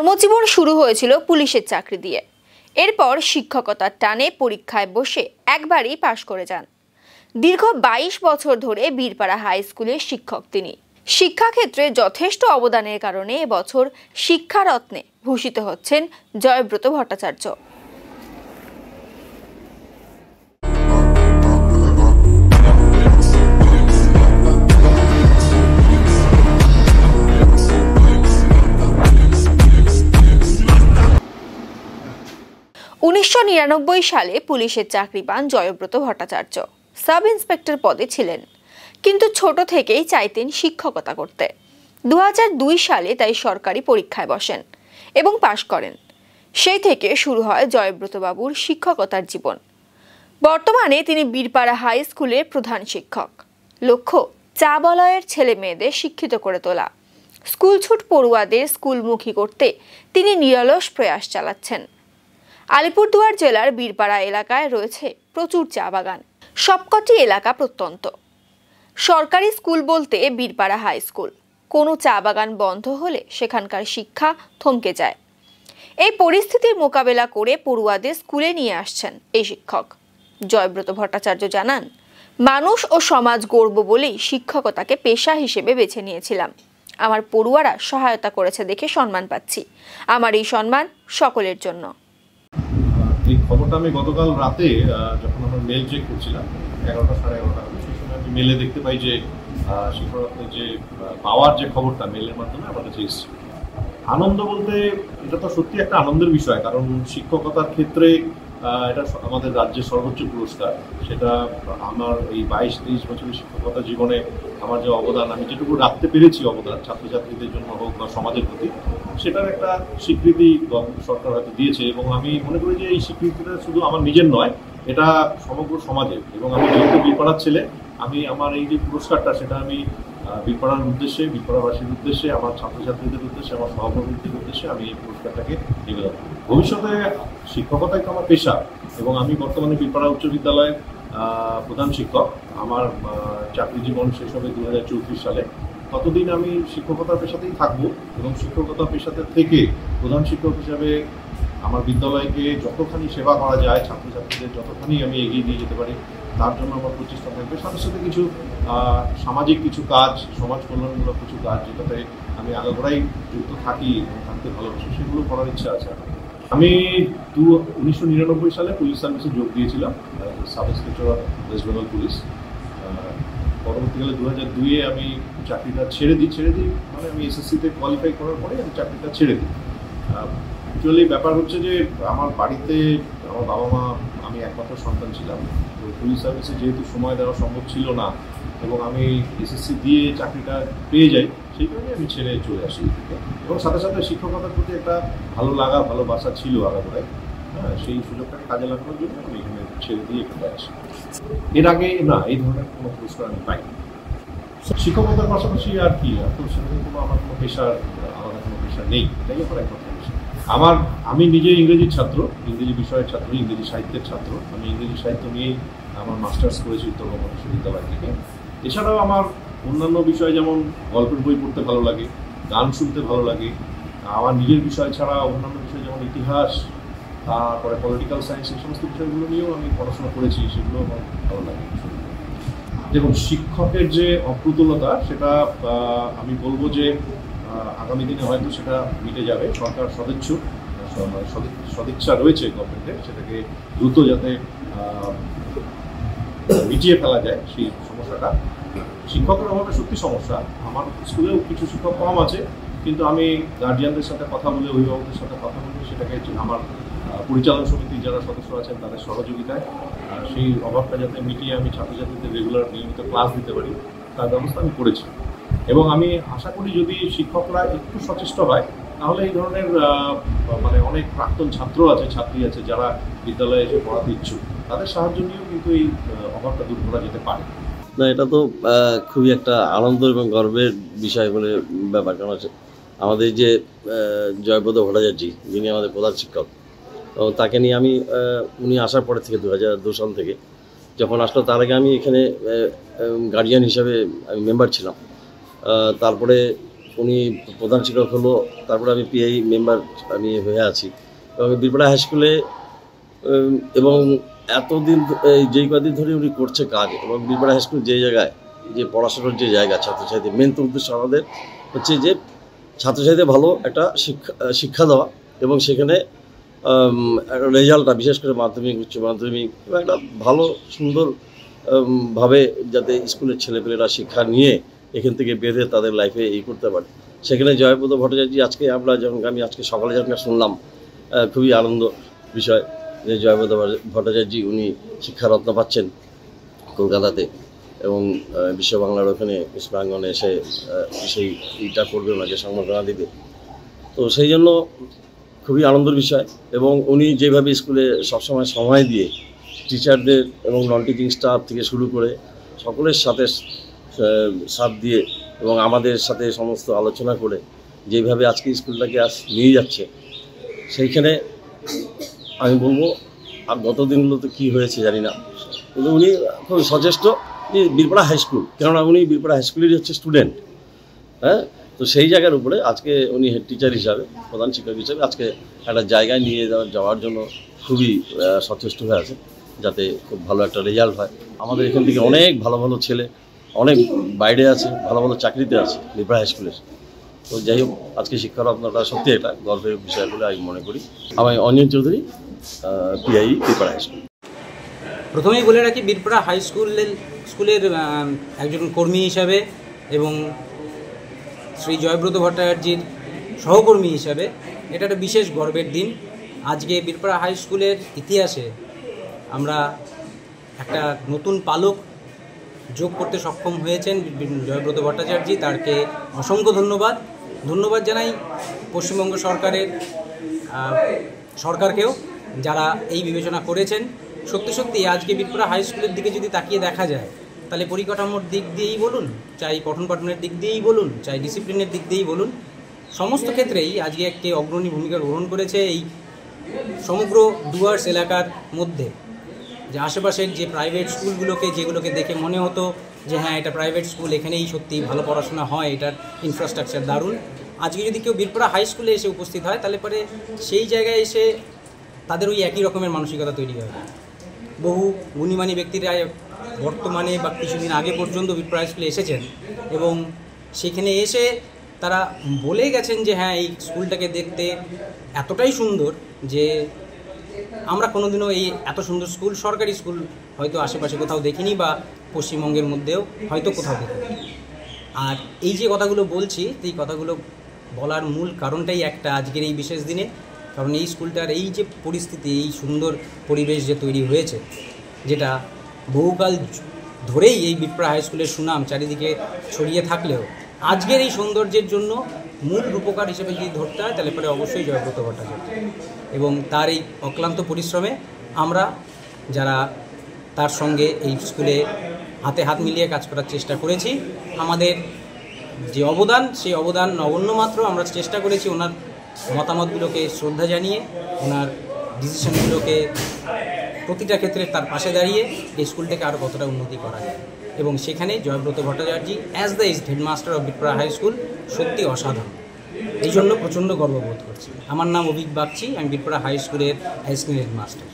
কর্মজীবন শুরু হয়েছিল পুলিশের চাকরি দিয়ে। এরপর শিক্ষকতার টানে পরীক্ষায় বসে একবারই পাশ করে যান। দীর্ঘ 22 বছর ধরে বীরপাড়া হাই স্কুলের শিক্ষক তিনি। শিক্ষাক্ষেত্রে যথেষ্ট অবদানের কারণে এবছর শিক্ষারত্নে ভূষিত হচ্ছেন জয়ব্রত ভট্টাচার্য। সালে পুলিশের চাকরি পান জয়ব্রত ভট্টাচার্য। সাব ইন্সপেক্টর পদে ছিলেন, কিন্তু ছোট থেকেই চাইতেন শিক্ষকতা করতে। 2002 সালে তাই সরকারি পরীক্ষায় বসেন এবং পাশ করেন। সেই থেকে শুরু হয় জয়ব্রত বাবুর শিক্ষকতার জীবন। বর্তমানে তিনি বীরপাড়া হাই স্কুলের প্রধান শিক্ষক। লক্ষ্য চা বলয়ের ছেলে মেয়েদের শিক্ষিত করে তোলা। স্কুল ছুট পড়ুয়াদের স্কুলমুখী করতে তিনি নিরলস প্রয়াস চালাচ্ছেন। আলিপুরদুয়ার জেলার বীরপাড়া এলাকায় রয়েছে প্রচুর চা বাগান। সবকটি এলাকা প্রত্যন্ত। সরকারি স্কুল বলতে বীরপাড়া হাই স্কুল। কোনো চা বাগান বন্ধ হলে সেখানকার শিক্ষা থমকে যায়। এই পরিস্থিতির মোকাবেলা করে পড়ুয়াদের স্কুলে নিয়ে আসছেন এই শিক্ষক। জয়ব্রত ভট্টাচার্য জানান, মানুষ ও সমাজ গড়ব বলেই শিক্ষকতাকে পেশা হিসেবে বেছে নিয়েছিলাম। আমার পড়ুয়ারা সহায়তা করেছে দেখে সম্মান পাচ্ছি। আমার এই সম্মান সকলের জন্য। এই খবরটা আমি গতকাল রাতে যখন আমরা মেল চেক করছিলাম 11টা সাড়ে 11টা, সেই সময় আমি মেলে দেখতে পাই যে শিক্ষকদের যে পাওয়ার যে খবরটা মেলের মাধ্যমে আমার কাছে এসেছে। আনন্দ বলতে এটা তো সত্যি একটা আনন্দের বিষয়, কারণ শিক্ষকতার ক্ষেত্রে এটা আমাদের রাজ্যের সর্বোচ্চ পুরস্কার। সেটা আমার এই 22-23 বছরের শিক্ষকতা জীবনে আমার যে অবদান, আমি যেটুকু রাখতে পেরেছি অবদান ছাত্রছাত্রীদের জন্য হোক বা সমাজের প্রতি, সেটার একটা স্বীকৃতি সরকার হয়তো দিয়েছে। এবং আমি মনে করি যে এই স্বীকৃতিটা শুধু আমার নিজের নয়, এটা সমগ্র সমাজের। এবং আমি যেহেতু বীরপাড়ার ছেলে, আমি আমার এই যে পুরস্কারটা সেটা আমি বীরপাড়ার উদ্দেশ্যে, বীরপাড়াবাসীর উদ্দেশ্যে, আমার ছাত্রছাত্রীদের উদ্দেশ্যে, আমার সহকর্মীদের উদ্দেশ্যে আমি এই পুরস্কারটাকে নিবেদন করি। ভবিষ্যতে শিক্ষকতাই তো আমার পেশা এবং আমি বর্তমানে বীরপাড়া উচ্চ বিদ্যালয়ের প্রধান শিক্ষক। আমার চাকরি জীবন শেষ হবে 2034 সালে। ততদিন আমি শিক্ষকতার পেশাতেই থাকবো এবং শিক্ষকতার পেশাতে থেকে প্রধান শিক্ষক হিসাবে আমার বিদ্যালয়কে যতখানি সেবা করা যায়, ছাত্রছাত্রীদের যতখানি আমি এগিয়ে নিয়ে যেতে পারি, তার জন্য আমার প্রচেষ্টা থাকবে। সাথে সাথে কিছু সামাজিক কিছু কাজ, সমাজ কল্যাণমূলক কিছু কাজ, যেটাতে আমি আগাগোড়াই যুক্ত থাকি এবং থাকতে ভালোবাসি, সেগুলো করার ইচ্ছা আছে। আমি 1999 সালে পুলিশ সার্ভিসে যোগ দিয়েছিলাম, sub inspector of West Bengal police. পরবর্তীকালে 2002-এ আমি চাকরিটা ছেড়ে দিই মানে আমি এসএসসিতে কোয়ালিফাই করার পরে আমি চাকরিটা ছেড়ে দিই। অ্যাকচুয়ালি ব্যাপার হচ্ছে যে আমার বাড়িতে আমার বাবা মা, আমি একমাত্র সন্তান ছিলাম। তো পুলিশ সার্ভিসে যেহেতু সময় দেওয়া সম্ভব ছিল না এবং আমি এসএসসি দিয়ে চাকরিটা পেয়ে যাই, সেই কারণে আমি ছেড়ে চলে আসি। এবং সাথে সাথে শিক্ষকতার প্রতি একটা ভালো লাগা, ভালোবাসা ছিল আগাগোড়ায়। সেই সুযোগটাকে কাজে লাগানোর জন্য আমি এখানে ছেড়ে দিয়ে এখানে আসি। এর আগে না, এই ধরনের কোনো পুরস্কার আমি পাইনি। শিক্ষকতার পাশাপাশি আর কি, সেরকম কোনো আমার কোনো পেশার, আলাদা কোনো পেশা নেই, এটাই আমার একমাত্র পেশা। আমি নিজে ইংরেজির ছাত্র, ইংরেজি বিষয়ের ছাত্র, ইংরেজি সাহিত্যের ছাত্র। আমি ইংরেজি সাহিত্য নিয়েই আমার মাস্টার্স করেছি উত্তরবঙ্গ বিশ্ববিদ্যালয় থেকে। এছাড়াও আমার অন্যান্য বিষয়, যেমন গল্পের বই পড়তে ভালো লাগে, গান শুনতে ভালো লাগে। আমার নিজের বিষয় ছাড়া অন্যান্য বিষয় যেমন ইতিহাস, তারপরে পলিটিক্যাল সায়েন্স, এই সমস্ত বিষয়গুলো নিয়েও আমি পড়াশোনা করেছি, সেগুলো আমার ভালো লাগে। দেখুন, শিক্ষকের যে অপ্রতুলতা, সেটা আমি বলবো যে আগামী দিনে হয়তো সেটা মিটে যাবে। সরকার সদিচ্ছা রয়েছে গভর্নমেন্টের, সেটাকে দ্রুত যাতে মিটিয়ে ফেলা যায় সেই সমস্যাটা। শিক্ষকের অভাবে সত্যি সমস্যা। আমার স্কুলেও কিছু শিক্ষক কম আছে, কিন্তু আমি গার্জিয়ানদের সাথে কথা বলে, অভিভাবকদের সাথে কথা বলে, সেটাকে আমার পরিচালন সমিতির যারা সদস্য আছেন তাদের সহযোগিতায় সেই অভাবটা যাতে মিটিয়ে আমি ছাত্রছাত্রীদের রেগুলার নিয়মিত ক্লাস দিতে পারি, তার ব্যবস্থা আমি করেছি। এবং আমি আশা করি যদি শিক্ষকরা একটু সচেষ্ট হয়, তাহলে এই ধরনের মানে অনেক প্রাক্তন ছাত্র আছে, ছাত্রী আছে, যারা বিদ্যালয়ে এসে পড়াতে ইচ্ছুক, তাদের সাহায্য নিয়েও কিন্তু এই অভাবটা দূর করা যেতে পারে। না, এটা তো খুবই একটা আনন্দ এবং গর্বের বিষয় বলে ব্যাপার। কারণ আমাদের যে জয়ব্রত ভট্টাচার্য, যিনি আমাদের প্রধান শিক্ষক, তো তাকে নিয়ে আমি উনি আসার পরে থেকে 2002 সাল থেকে যখন আসলো, তার আগে আমি এখানে গার্জিয়ান হিসাবে আমি মেম্বার ছিলাম। তারপরে উনি প্রধান শিক্ষক হলো, তারপরে আমি পিআই মেম্বার আমি হয়ে আছি এবং বীরপাড়া হাই স্কুলে এবং এতদিন যেই কদিন ধরে উনি করছে কাজ, এবং বীরপাড়া হাই স্কুল যে জায়গায় যে পড়াশোনার যে জায়গা ছাত্রছাত্রী মেন তো উদ্দেশ্য আমাদের হচ্ছে যে ছাত্রছাত্রীদের ভালো একটা শিক্ষা দেওয়া এবং সেখানে রেজাল্টটা বিশেষ করে মাধ্যমিক উচ্চ মাধ্যমিক একটা ভালো সুন্দর ভাবে যাতে স্কুলের ছেলেপেলেরা শিক্ষা নিয়ে এখান থেকে বেঁধে তাদের লাইফে এই করতে পারে। সেখানে জয়ব্রত ভট্টাচার্য আজকে আমি আজকে সকালে যখন শুনলাম খুবই আনন্দ বিষয় যে জয়ব্রত ভট্টাচার্য উনি শিক্ষারত্ন পাচ্ছেন কলকাতাতে এবং বিশ্ব বাংলার ওখানে প্রাঙ্গণে এসে সেইটা করবে ওনাকে সংবর্ধনা দিবে। তো সেই জন্য খুবই আনন্দের বিষয় এবং উনি যেভাবে স্কুলে সবসময় সময় দিয়ে টিচারদের এবং নন টিচিং স্টাফ থেকে শুরু করে সকলের সাথে সাথ দিয়ে এবং আমাদের সাথে সমস্ত আলোচনা করে যেভাবে আজকে স্কুলটাকে নিয়ে যাচ্ছে, সেইখানে আমি বলবো আর গত দিনগুলোতে কী হয়েছে জানি না, কিন্তু উনি খুব সচেষ্ট যে বীরপাড়া হাই স্কুল, কেননা উনি বীরপাড়া হাই স্কুলেরই হচ্ছে স্টুডেন্ট। হ্যাঁ, তো সেই জায়গার উপরে আজকে উনি হেড টিচার হিসাবে প্রধান শিক্ষক হিসাবে আজকে একটা জায়গায় নিয়ে যাওয়ার জন্য খুবই সচেষ্ট হয়ে আছে যাতে খুব ভালো একটা রেজাল্ট হয়। আমাদের এখান থেকে অনেক ভালো ভালো ছেলে অনেক বাইরে আছে, ভালো ভালো চাকরিতে আছে বীরপাড়া হাই স্কুলের। তো যাই হোক, আজকে শিক্ষারত্নটা সত্যি একটা গর্বের বিষয় বলে আমি মনে করি। আমি Anjan Chowdhury, PI Birpara high school. প্রথমেই বলে রাখি, বীরপাড়া হাই স্কুলের একজন কর্মী হিসাবে এবং শ্রী জয়ব্রত ভট্টাচার্যের সহকর্মী হিসাবে এটা একটা বিশেষ গর্বের দিন। আজকে বীরপাড়া হাই স্কুলের ইতিহাসে আমরা একটা নতুন পালক যোগ করতে সক্ষম হয়েছেন জয়ব্রত ভট্টাচার্য, তাকে অসংখ্য ধন্যবাদ জানাই পশ্চিমবঙ্গ সরকারকেও যারা এই বিবেচনা করেছেন। সত্যি আজকে বীরপাড়া হাই স্কুলের দিকে যদি তাকিয়ে দেখা যায় তাহলে পরিকাঠামোর দিক দিয়েই বলুন, চাই পঠন পাঠনের দিক দিয়েই বলুন, চাই ডিসিপ্লিনের দিক দিয়েই বলুন, সমস্ত ক্ষেত্রেই আজকে একটি অগ্রণী ভূমিকা গ্রহণ করেছে এই সমগ্র ডুয়ার্স এলাকার মধ্যে। যে আশেপাশের যে প্রাইভেট স্কুলগুলোকে যেগুলোকে দেখে মনে হতো যে হ্যাঁ এটা প্রাইভেট স্কুল, এখানেই সত্যি ভালো পড়াশোনা হয়, এটার ইনফ্রাস্ট্রাকচার দারুণ, আজকে যদি কেউ বীরপাড়া হাই স্কুলে এসে উপস্থিত হয় তাহলে পরে সেই জায়গায় এসে তাদের ওই একই রকমের মানসিকতা তৈরি হয়। বহু গুণীমানী ব্যক্তিরা বর্তমানে বা কিছুদিন আগে পর্যন্ত বীরপাড়া হাই স্কুলে এসেছেন এবং সেখানে এসে তারা বলে গেছেন যে হ্যাঁ এই স্কুলটাকে দেখতে এতটাই সুন্দর যে আমরা কোনোদিনও এই এত সুন্দর স্কুল, সরকারি স্কুল হয়তো আশেপাশে কোথাও দেখিনি বা পশ্চিমবঙ্গের মধ্যেও হয়তো কোথাও দেখিনি। আর এই যে কথাগুলো বলছি, এই কথাগুলো বলার মূল কারণটাই একটা, আজকের এই বিশেষ দিনে, কারণ এই স্কুলটার এই যে পরিস্থিতি, এই সুন্দর পরিবেশ যে তৈরি হয়েছে, যেটা বহুকাল ধরেই এই বীরপাড়া হাই স্কুলের সুনাম চারিদিকে ছড়িয়ে থাকলেও আজকের এই সৌন্দর্যের জন্য মূল রূপকার হিসেবে যদি ধরতে হয় তাহলে পরে অবশ্যই জয়ব্রত ভট্টাচার্য এবং তার এই অক্লান্ত পরিশ্রমে আমরা যারা তার সঙ্গে এই স্কুলে হাতে হাত মিলিয়ে কাজ করার চেষ্টা করেছি, আমাদের যে অবদান সেই অবদান নগণ্য মাত্র। আমরা চেষ্টা করেছি ওনার মতামতগুলোকে শ্রদ্ধা জানিয়ে, ওনার ডিসিশনগুলোকে প্রতিটা ক্ষেত্রে তার পাশে দাঁড়িয়ে এই স্কুলটাকে আরও কতটা উন্নতি করা যায়, এবং সেখানে Joybrata Bhattacharya as the headmaster of Birpara high school সত্যি অসাধারণ। এই জন্য প্রচণ্ড গর্ববোধ করছি। আমার নাম অভিক বাগচি, আমি বীরপাড়া হাই স্কুলের অ্যাসিস্ট্যান্ট হেডমাস্টার।